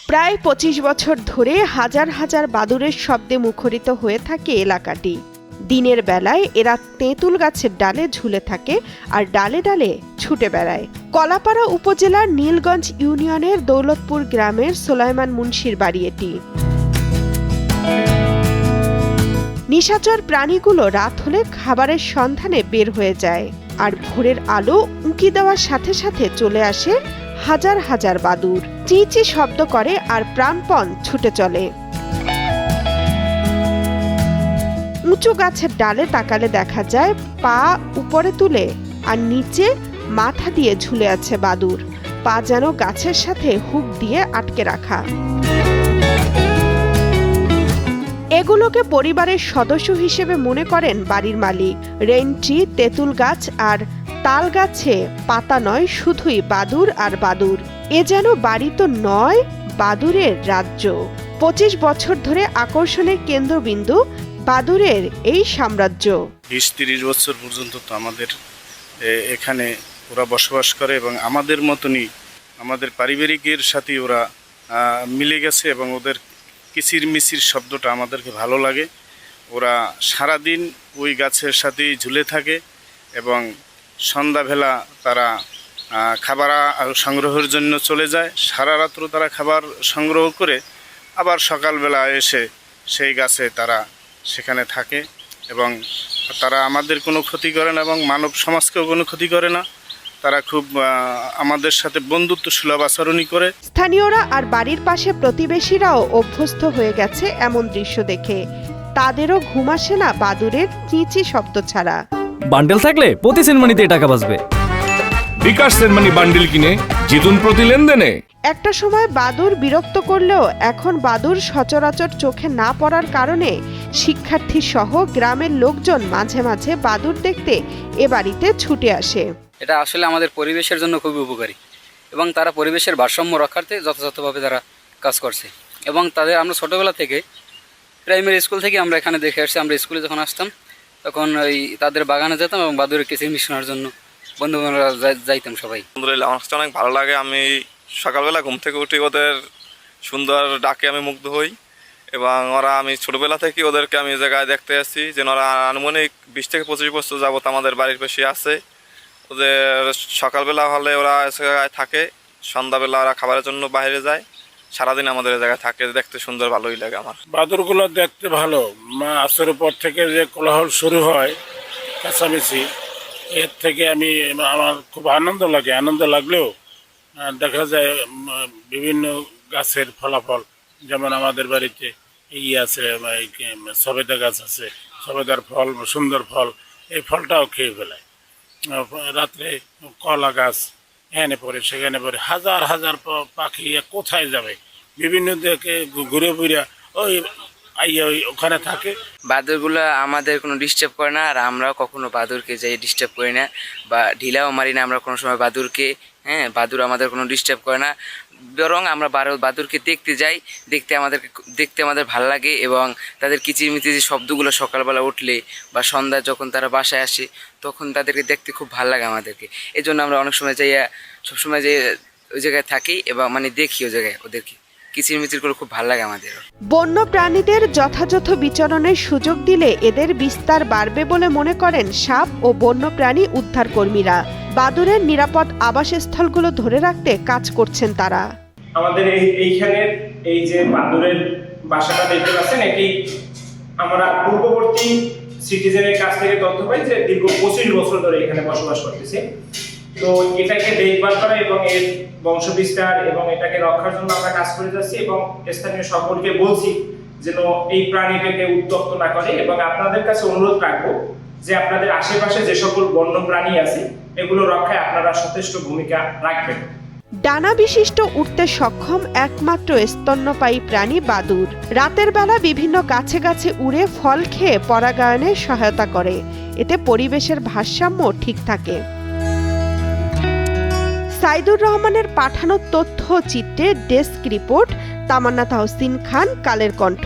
প্রায় ২৫ বছর ধরে হাজার হাজার বাদুড়ের শব্দে মুখরিত হয়ে থাকে এলাকাটি। দিনের বেলায় এরা তেঁতুল গাছের ডালে ঝুলে থাকে আর ডালে ডালে ছুটে বেড়ায়। কলাপাড়া উপজেলার নীলগঞ্জ ইউনিয়নের দৌলতপুর গ্রামের সোলাইমান মুন্সির বাড়ি এটি। নিশাচর প্রাণীগুলো রাত হলে খাবারের সন্ধানে বের হয়ে যায়, আর ভোরের আলো উঁকি দেওয়ার সাথে সাথে চলে আসে হাজার হাজার বাদুড়। চিঁচি শব্দ করে আর প্রাণপণ ছুটে চলে। উঁচু গাছের ডালে তাকালে দেখা যায় পা উপরে তুলে আর নিচে মাথা দিয়ে ঝুলে আছে বাদুড়। পা যেন গাছের সাথে হুক দিয়ে আটকে রাখা। এগুলোকে পরিবারের সদস্য হিসেবে মনে করেন বাড়ির মালিক। রেইনট্রি, তেঁতুল গাছ আর তাল গাছে পাতা নয়, শুধুই বাদুড় আর বাদুড়। এ যেন বাড়ি তো নয়, বাদুড়ের রাজ্য। ২৫ বছর ধরে আকর্ষণের কেন্দ্রবিন্দু বাদুড়ের এই সাম্রাজ্য। ২০-৩০ বছর পর্যন্ত তো আমাদের এখানে ওরা বসবাস করে এবং আমাদের মতনই আমাদের পারিবারিকের সাথে ওরা মিলে গেছে এবং ওদের কিচির মিচির শব্দটা আমাদেরকে ভালো লাগে। ওরা সারাদিন ওই গাছের সাথেই ঝুলে থাকে এবং সন্ধ্যাবেলা তারা খাবার সংগ্রহের জন্য চলে যায়। সারা রাত্র তারা খাবার সংগ্রহ করে আবার সকালবেলা এসে সেই গাছে তারা সেখানে থাকে এবং তারা আমাদের কোনো ক্ষতি করে না এবং মানব সমাজকেও কোনো ক্ষতি করে না। তারা খুব আমাদের সাথে বন্ধুত্ব সুলভ আচরণই করে। স্থানীয়রা আর বাড়ির পাশে প্রতিবেশীরাও অভ্যস্ত হয়ে গেছে এমন দৃশ্য দেখে। তাদেরও ঘুম আসে না বাদুড়ের চিঁচি শব্দ ছাড়া। বান্ডেল থাকলে প্রতি সেনমানিতে টাকা বাঁচবে। বিকাশ সেনমানি বান্ডেল কিনে জিতুন প্রতি লেনদেনে। একটা সময় বাদুড় বিরক্ত করলেও এখন বাদুড় সচরাচর চোখে না পড়ার কারণে শিক্ষার্থী সহ গ্রামের লোকজন মাঝে মাঝে বাদুড় দেখতে এ বাড়িতে ছুটে আসে। এটা আসলে আমাদের পরিবেশের জন্য খুবই উপকারী এবং তারা পরিবেশের ভারসাম্য রক্ষার্থে যথাযথভাবে তারা কাজ করছে এবং তাদের আমরা ছোটোবেলা থেকে প্রাইমারি স্কুল থেকে আমরা এখানে দেখে আসছি। আমরা স্কুলে যখন আসতাম তখন ওই তাদের বাগানে যেতাম এবং বাদুড়ের কিচিরমিচির শোনার জন্য বন্ধু বান্ধবরা যাইতাম সবাই। আলহামদুলিল্লাহ, আমার কাছে অনেক ভালো লাগে। আমি সকালবেলা ঘুম থেকে উঠে ওদের সুন্দর ডাকে আমি মুগ্ধ হই এবং আমি ছোটোবেলা থেকে ওদেরকে আমি এই জায়গায় দেখতে আসছি যেন ওরা আনুমানিক ২০ থেকে ২৫ বছর যাবত আমাদের বাড়ির পাশে আছে। ওদের সকালবেলা হলে ওরা জায়গায় থাকে, সন্ধ্যাবেলা ওরা খাবারের জন্য বাইরে যায়, সারাদিন আমাদের জায়গায় থাকে। দেখতে সুন্দর, ভালোই লাগে আমার। বাদুড়গুলো দেখতে ভালো। আসরের পর থেকে যে কোলাহল শুরু হয় কাছামিছি, এর থেকে আমার খুব আনন্দ লাগে। আনন্দ লাগলেও দেখা যায় বিভিন্ন গাছের ফলাফল, যেমন আমাদের বাড়িতে আছে সবেদা গাছ আছে, সবেদার ফল সুন্দর ফল, এই ফলটাও খেয়ে ফেলায়। রাত্রে কলা গাছ এখানে পড়ে, সেখানে পড়ে হাজার হাজার পাখি কোথায় যাবে, বিভিন্ন দিকে ঘুরে ফিরে ওই ওখানে থাকে। বাদুড়গুলো আমাদের কোনো ডিস্টার্ব করে না, আর আমরাও কখনো বাদুড়কে যাই ডিস্টার্ব করি না বা ঢিলাও মারি না আমরা কোনো সময় বাদুড়কে। বাদুড় আমাদের কোনো ডিস্টার্ব করে না, বরং আমরা বাদুড়কে দেখতে যাই। দেখতে আমাদের ভালো লাগে এবং তাদের কিচিরমিচির যে শব্দগুলো সকালবেলা উঠলে বা সন্ধ্যা যখন তারা বাসায় আসে তখন তাদেরকে দেখতে খুব ভালো লাগে আমাদেরকে। এই জন্য আমরা অনেক সময় যাই, সবসময় যাই ওই জায়গায় থাকি এবং দেখি ওই জায়গায় ওদেরকে কিচিরমিচির করে খুব ভালো লাগে আমাদের। বন্য প্রাণীদের যথাযথ বিচরণের সুযোগ দিলে এদের বিস্তার বাড়বে বলে মনে করেন সাপ ও বন্যপ্রাণী উদ্ধার কর্মীরা। বাদুড়ের নিরাপদ আবাসস্থলগুলো ধরে রাখতে কাজ করছেন তারা। আমাদের এইখানে এই যে বাদুড়ের বাসাটা দেখতে পাচ্ছেন, এটি আমরা পূর্ববর্তী সিটিজেনের কাছ থেকে তথ্য পাই যে দীর্ঘ ২৫ বছর ধরে এখানে বসবাস করতেছে। তো এটাকে দেখভাল করা এবং এর বংশবিস্তার এবং এটাকে রক্ষার জন্য আমরা কাজ করে যাচ্ছি এবং স্থানীয় সকলকে বলছি যেন এই প্রাণীটাকে উত্ত্যক্ত না করে। এবং আপনাদের কাছে অনুরোধ রাখবো যে আপনাদের আশেপাশে যে সকল বন্য প্রাণী আছে এগুলো রক্ষায় আপনারা যথেষ্ট ভূমিকা রাখবেন। ডানা বিশিষ্ট উঠতে সক্ষম একমাত্র স্তন্যপায়ী প্রাণী বাদুড়। রাতের বেলা বিভিন্ন গাছে গাছে উড়ে ফল খেয়ে পরাগায়নে সহায়তা করে। এতে পরিবেশের ভারসাম্য ঠিক থাকে। সাইদুর রহমানের পাঠানো তথ্য চিত্রে ডেস্ক রিপোর্ট, তামান্না তাহসিন খান, কালের কণ্ঠ।